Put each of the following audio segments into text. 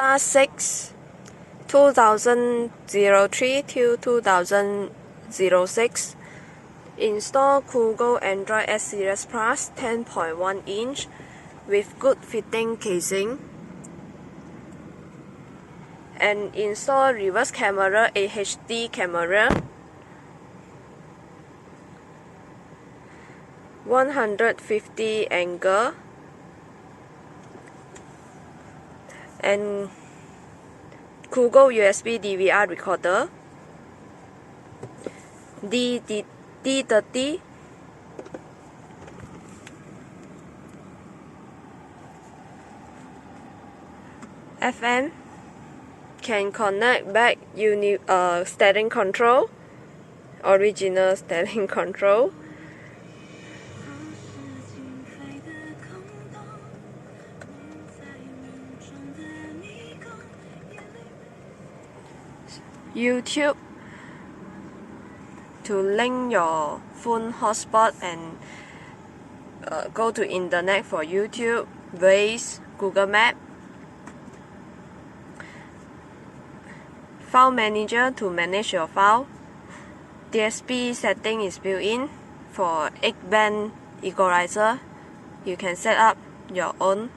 Mazda 6 2003 to 2006. Install Cogoo Android S Series Plus 10.1 inch with good fitting casing, and install reverse camera AHD camera, 150 angle, and Cogoo USB DVR recorder, D30, FM, can connect back steering control, original steering control, YouTube to link your phone hotspot and go to internet for YouTube, Waze, Google Map, File Manager to manage your file. DSP setting is built in. For 8-band equalizer, you can set up your own.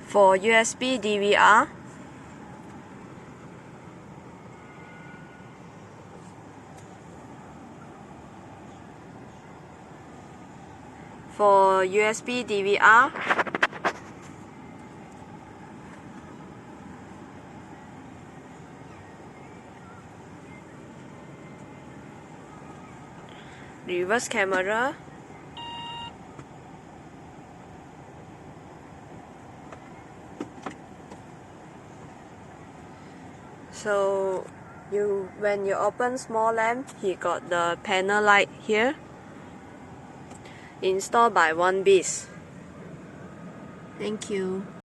For USB DVR, reverse camera, so when you open small lamp, he got the panel light here, installed by OEM Big. Thank you.